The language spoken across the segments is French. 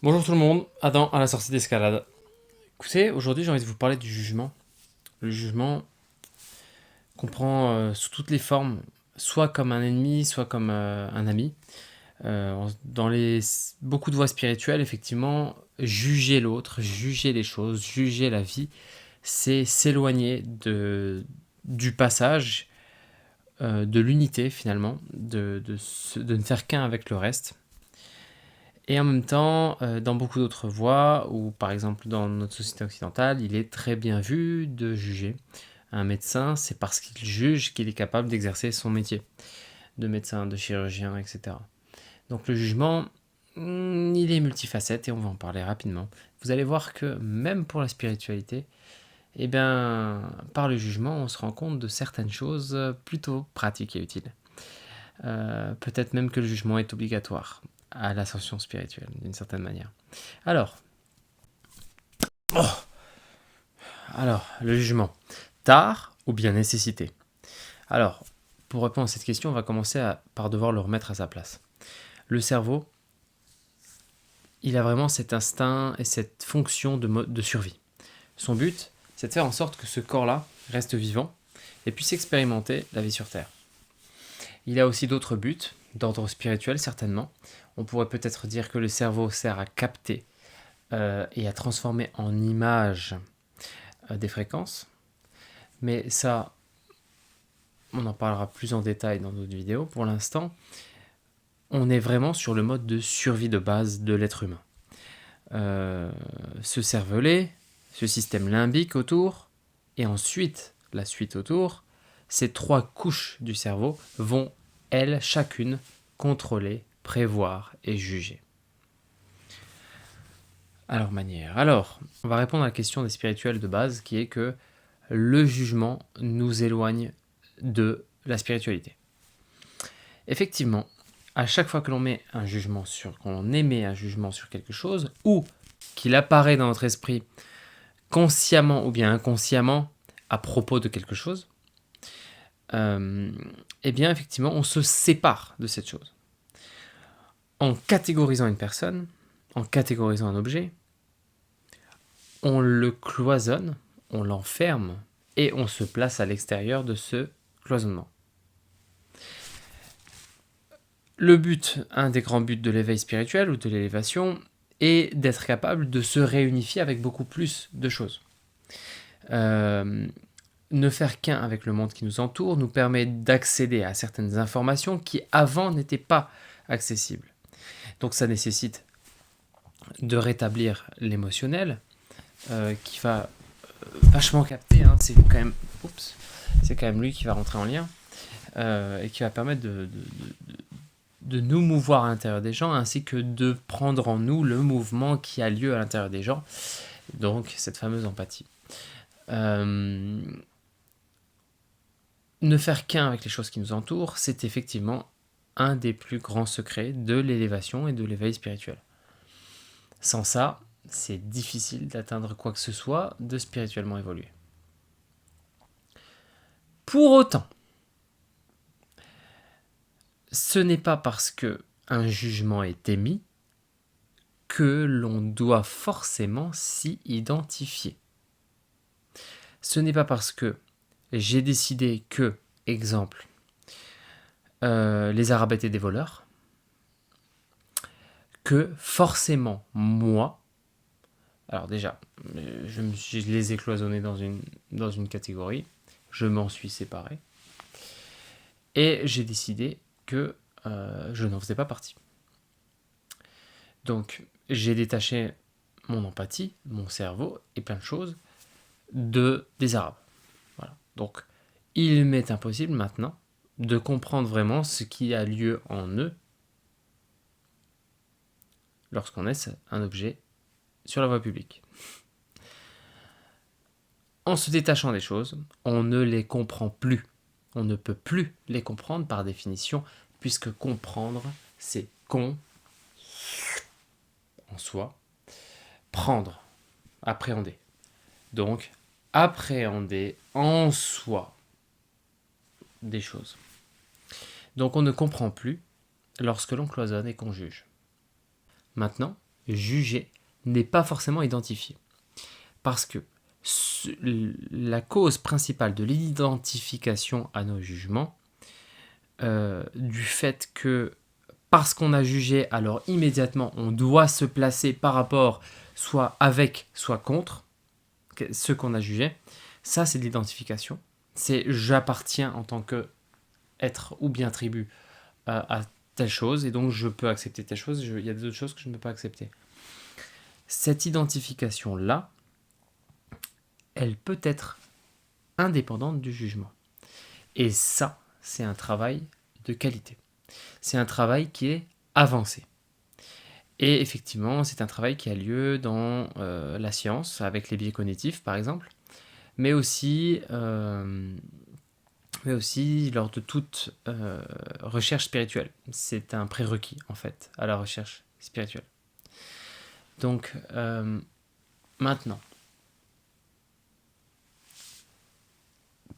Bonjour tout le monde, Adam à la sortie d'escalade. Écoutez, aujourd'hui j'ai envie de vous parler du jugement. Le jugement qu'on prend sous toutes les formes, soit comme un ennemi, soit comme un ami. Dans beaucoup de voies spirituelles, effectivement, juger l'autre, juger les choses, juger la vie, c'est s'éloigner du passage, de l'unité finalement, de ne faire qu'un avec le reste. Et en même temps, dans beaucoup d'autres voies, ou par exemple dans notre société occidentale, il est très bien vu de juger. Un médecin, c'est parce qu'il juge qu'il est capable d'exercer son métier de médecin, de chirurgien, etc. Donc le jugement, il est multifacette et on va en parler rapidement. Vous allez voir que même pour la spiritualité, eh bien, par le jugement, on se rend compte de certaines choses plutôt pratiques et utiles. Peut-être même que le jugement est obligatoire à l'ascension spirituelle, d'une certaine manière. Alors, le jugement. Tard ou bien nécessité? Alors, pour répondre à cette question, on va commencer par devoir le remettre à sa place. Le cerveau, il a vraiment cet instinct et cette fonction de survie. Son but, c'est de faire en sorte que ce corps-là reste vivant et puisse expérimenter la vie sur Terre. Il a aussi d'autres buts, d'ordre spirituel certainement. On pourrait peut-être dire que le cerveau sert à capter et à transformer en images des fréquences. Mais ça, on en parlera plus en détail dans d'autres vidéos. Pour l'instant, on est vraiment sur le mode de survie de base de l'être humain. Ce cervelet, ce système limbique autour, et ensuite la suite autour, ces trois couches du cerveau vont, elles, chacune, contrôler, prévoir et juger. À leur manière. Alors, on va répondre à la question des spirituels de base, qui est que le jugement nous éloigne de la spiritualité. Effectivement, à chaque fois que l'on met un jugement qu'on émet un jugement sur quelque chose, ou qu'il apparaît dans notre esprit consciemment ou bien inconsciemment à propos de quelque chose, eh bien effectivement, on se sépare de cette chose. En catégorisant une personne, en catégorisant un objet, on le cloisonne, on l'enferme et on se place à l'extérieur de ce cloisonnement. Le but, un des grands buts de l'éveil spirituel ou de l'élévation, est d'être capable de se réunifier avec beaucoup plus de choses. Ne faire qu'un avec le monde qui nous entoure nous permet d'accéder à certaines informations qui avant n'étaient pas accessibles. Donc ça nécessite de rétablir l'émotionnel, qui va vachement capter, hein, c'est quand même lui qui va rentrer en lien, et qui va permettre de nous mouvoir à l'intérieur des gens, ainsi que de prendre en nous le mouvement qui a lieu à l'intérieur des gens, donc cette fameuse empathie. Ne faire qu'un avec les choses qui nous entourent, c'est effectivement un des plus grands secrets de l'élévation et de l'éveil spirituel. Sans ça, c'est difficile d'atteindre quoi que ce soit de spirituellement évolué. Pour autant, ce n'est pas parce que un jugement est émis que l'on doit forcément s'y identifier. Ce n'est pas parce que j'ai décidé que, exemple, les Arabes étaient des voleurs, que forcément, moi, alors déjà, je les ai cloisonnés dans une catégorie, je m'en suis séparé, et j'ai décidé que je n'en faisais pas partie. Donc, j'ai détaché mon empathie, mon cerveau et plein de choses des Arabes. Voilà. Donc, il m'est impossible maintenant de comprendre vraiment ce qui a lieu en eux lorsqu'on est un objet sur la voie publique. En se détachant des choses, on ne les comprend plus. On ne peut plus les comprendre par définition, puisque comprendre, c'est con en soi, prendre, appréhender. Donc, appréhender en soi des choses. Donc, on ne comprend plus lorsque l'on cloisonne et qu'on juge. Maintenant, juger n'est pas forcément identifié. Parce que la cause principale de l'identification à nos jugements, du fait que parce qu'on a jugé, alors immédiatement on doit se placer par rapport soit avec, soit contre ce qu'on a jugé, ça c'est de l'identification. C'est j'appartiens en tant que être ou bien tribu à telle chose, et donc je peux accepter telle chose, il y a d'autres choses que je ne peux pas accepter. Cette identification-là, elle peut être indépendante du jugement. Et ça, c'est un travail de qualité. C'est un travail qui est avancé. Et effectivement, c'est un travail qui a lieu dans la science, avec les biais cognitifs par exemple, mais aussi lors de toute recherche spirituelle. C'est un prérequis en fait à la recherche spirituelle. Donc maintenant,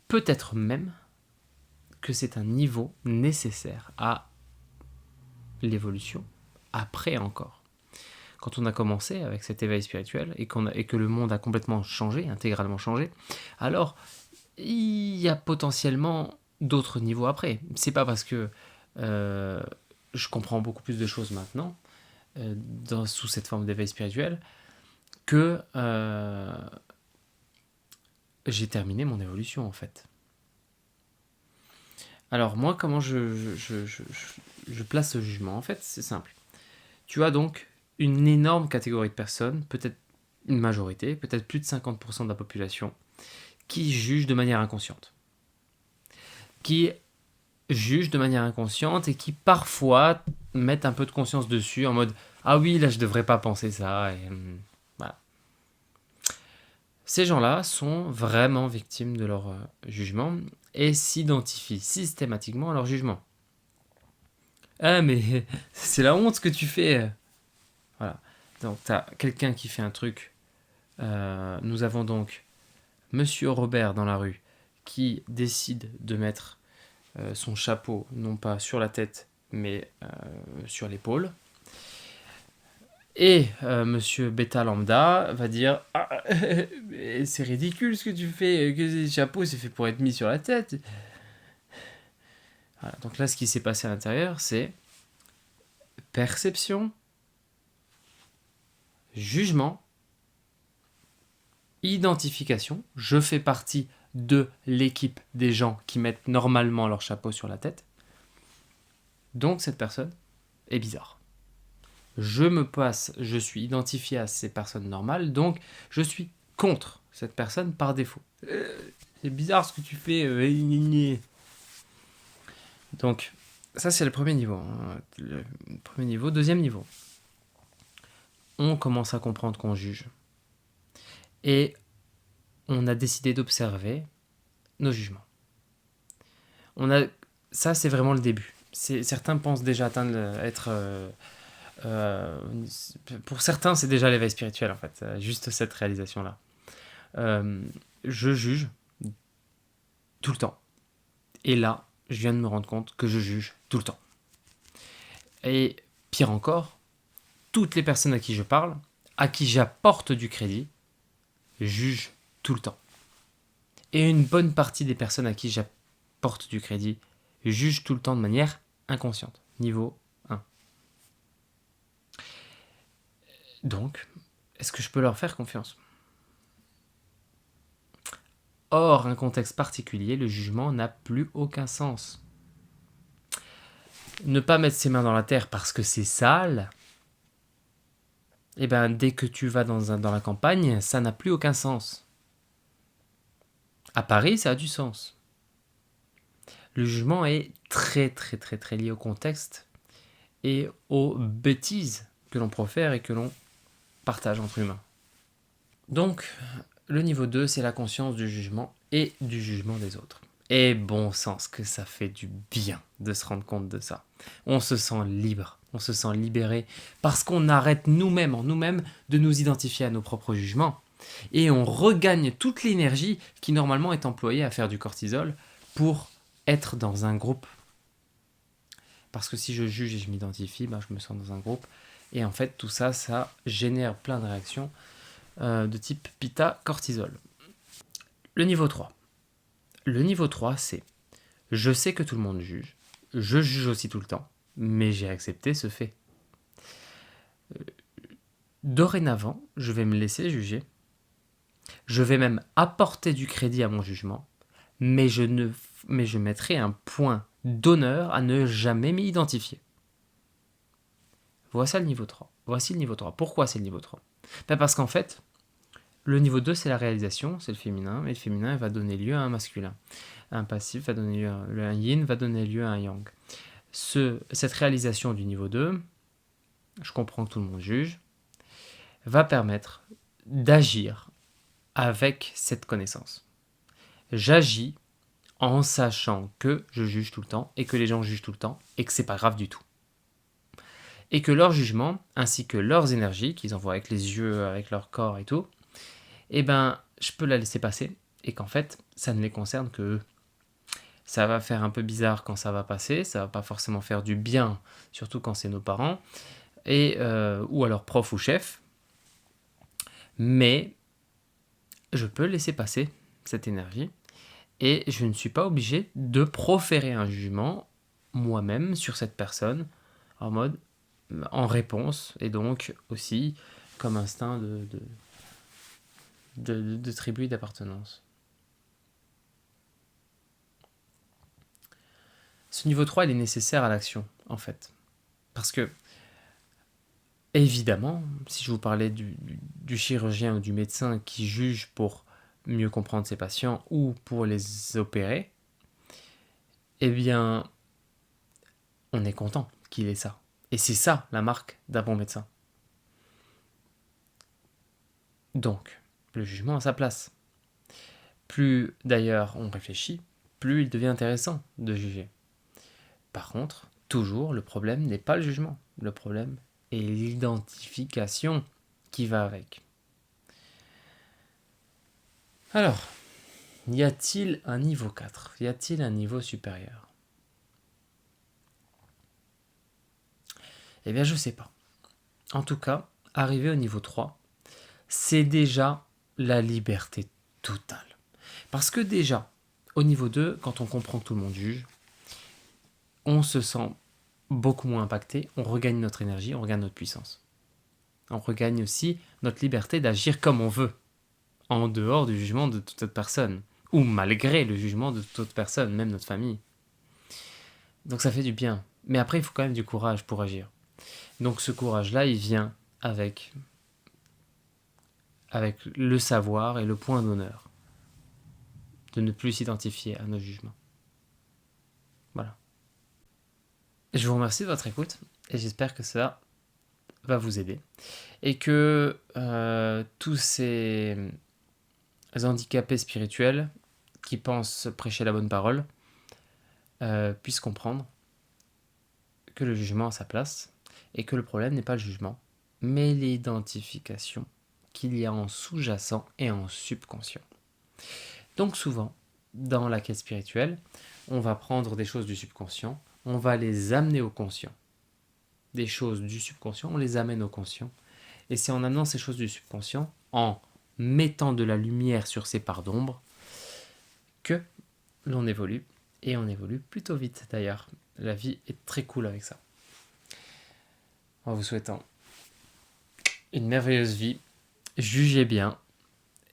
peut-être même que c'est un niveau nécessaire à l'évolution, après encore. Quand on a commencé avec cet éveil spirituel et que le monde a complètement changé, intégralement changé, alors il y a potentiellement d'autres niveaux après. C'est pas parce que je comprends beaucoup plus de choses maintenant, sous cette forme d'éveil spirituel, que j'ai terminé mon évolution en fait. Alors moi, comment je place ce jugement? En fait, c'est simple. Tu as donc une énorme catégorie de personnes, peut-être une majorité, peut-être plus de 50% de la population, qui jugent de manière inconsciente. Qui jugent de manière inconsciente et qui parfois mettent un peu de conscience dessus en mode « Ah oui, là je devrais pas penser ça ». Et voilà. Ces gens-là sont vraiment victimes de leur jugement et s'identifient systématiquement à leur jugement. Ah mais c'est la honte ce que tu fais. Voilà. Donc tu as quelqu'un qui fait un truc. Nous avons donc Monsieur Robert dans la rue qui décide de mettre son chapeau non pas sur la tête mais sur l'épaule. Et Monsieur Beta Lambda va dire « Ah, c'est ridicule ce que tu fais, que ce chapeau c'est fait pour être mis sur la tête ». Voilà, donc là ce qui s'est passé à l'intérieur c'est perception, jugement, identification, je fais partie de l'équipe des gens qui mettent normalement leur chapeau sur la tête, donc cette personne est bizarre. Je suis identifié à ces personnes normales, donc je suis contre cette personne par défaut. C'est bizarre ce que tu fais. Donc, ça c'est le premier niveau. Le premier niveau. Deuxième niveau. On commence à comprendre qu'on juge. Et on a décidé d'observer nos jugements. Ça c'est vraiment le début. Certains pensent déjà pour certains, c'est déjà l'éveil spirituel, en fait. Juste cette réalisation-là. Je juge tout le temps. Et là, je viens de me rendre compte que je juge tout le temps. Et pire encore, toutes les personnes à qui je parle, à qui j'apporte du crédit, jugent tout le temps. Et une bonne partie des personnes à qui j'apporte du crédit jugent tout le temps de manière inconsciente. Niveau 1. Donc, est-ce que je peux leur faire confiance? Hors un contexte particulier, le jugement n'a plus aucun sens. Ne pas mettre ses mains dans la terre parce que c'est sale, eh ben, dès que tu vas dans la campagne, ça n'a plus aucun sens. À Paris, ça a du sens. Le jugement est très très très très lié au contexte et aux bêtises que l'on profère et que l'on partage entre humains. Donc, le niveau 2, c'est la conscience du jugement et du jugement des autres. Et bon sens que ça fait du bien de se rendre compte de ça. On se sent libre, on se sent libéré, parce qu'on arrête nous-mêmes, en nous-mêmes, de nous identifier à nos propres jugements. Et on regagne toute l'énergie qui normalement est employée à faire du cortisol pour être dans un groupe. Parce que si je juge et je m'identifie, je me sens dans un groupe. Et en fait, tout ça, ça génère plein de réactions de type Pitta, cortisol. Le niveau 3. Le niveau 3, c'est je sais que tout le monde juge, je juge aussi tout le temps, mais j'ai accepté ce fait. Dorénavant, je vais me laisser juger, je vais même apporter du crédit à mon jugement, mais je mettrai un point d'honneur à ne jamais m'y identifier. Voici le niveau 3. Voici le niveau 3. Pourquoi c'est le niveau 3 ? Parce qu'en fait, le niveau 2, c'est la réalisation, c'est le féminin, et le féminin va donner lieu à un masculin. Un passif va donner lieu à un yin, va donner lieu à un yang. Cette réalisation du niveau 2, je comprends que tout le monde juge, va permettre d'agir avec cette connaissance. J'agis en sachant que je juge tout le temps et que les gens jugent tout le temps et que c'est pas grave du tout. Et que leur jugement, ainsi que leurs énergies qu'ils envoient avec les yeux, avec leur corps et tout, eh ben, je peux la laisser passer et qu'en fait, ça ne les concerne que eux. Ça va faire un peu bizarre quand ça va passer, ça va pas forcément faire du bien, surtout quand c'est nos parents, ou alors prof ou chef, mais je peux laisser passer cette énergie et je ne suis pas obligé de proférer un jugement moi-même sur cette personne en réponse et donc aussi comme instinct de tribu et d'appartenance. Ce niveau 3, il est nécessaire à l'action, en fait. Parce que, évidemment, si je vous parlais du chirurgien ou du médecin qui juge pour mieux comprendre ses patients ou pour les opérer, eh bien, on est content qu'il ait ça. Et c'est ça, la marque d'un bon médecin. Donc, le jugement a sa place. Plus, d'ailleurs, on réfléchit, plus il devient intéressant de juger. Par contre, toujours, le problème n'est pas le jugement. Le problème est l'identification qui va avec. Alors, y a-t-il un niveau 4 ? Y a-t-il un niveau supérieur ? Eh bien, je ne sais pas. En tout cas, arrivé au niveau 3, c'est déjà la liberté totale. Parce que déjà, au niveau 2, quand on comprend que tout le monde juge, on se sent beaucoup moins impacté, on regagne notre énergie, on regagne notre puissance. On regagne aussi notre liberté d'agir comme on veut, en dehors du jugement de toute autre personne, ou malgré le jugement de toute autre personne, même notre famille. Donc ça fait du bien. Mais après, il faut quand même du courage pour agir. Donc ce courage-là, il vient avec le savoir et le point d'honneur de ne plus s'identifier à nos jugements. Voilà. Je vous remercie de votre écoute et j'espère que ça va vous aider et que tous ces handicapés spirituels qui pensent prêcher la bonne parole puissent comprendre que le jugement a sa place et que le problème n'est pas le jugement, mais l'identification qu'il y a en sous-jacent et en subconscient. Donc souvent, dans la quête spirituelle, on va prendre des choses du subconscient, on va les amener au conscient. Des choses du subconscient, on les amène au conscient. Et c'est en amenant ces choses du subconscient, en mettant de la lumière sur ces parts d'ombre, que l'on évolue. Et on évolue plutôt vite d'ailleurs. La vie est très cool avec ça. En vous souhaitant une merveilleuse vie, jugez bien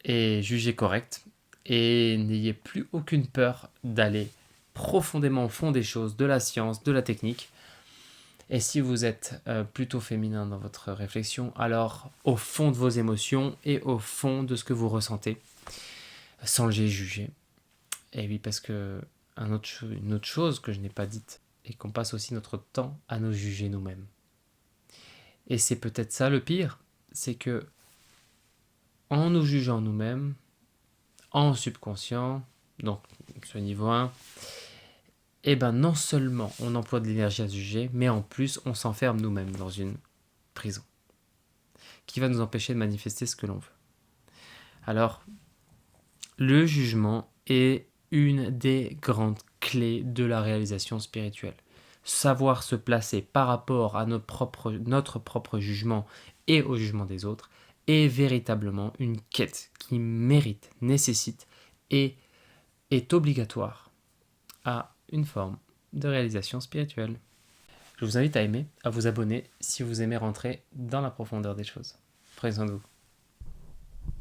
et jugez correct. Et n'ayez plus aucune peur d'aller profondément au fond des choses, de la science, de la technique. Et si vous êtes plutôt féminin dans votre réflexion, alors au fond de vos émotions et au fond de ce que vous ressentez, sans les juger. Et oui, parce que une autre chose que je n'ai pas dite, et qu'on passe aussi notre temps à nous juger nous-mêmes. Et c'est peut-être ça le pire, c'est que en nous jugeant nous-mêmes, en subconscient, donc ce niveau 1, eh ben non seulement on emploie de l'énergie à se juger, mais en plus on s'enferme nous-mêmes dans une prison qui va nous empêcher de manifester ce que l'on veut. Alors, le jugement est une des grandes clés de la réalisation spirituelle. savoir se placer par rapport à notre propre jugement et au jugement des autres est véritablement une quête qui mérite, nécessite et est obligatoire à une forme de réalisation spirituelle. Je vous invite à aimer, à vous abonner si vous aimez rentrer dans la profondeur des choses. Prenez soin de vous.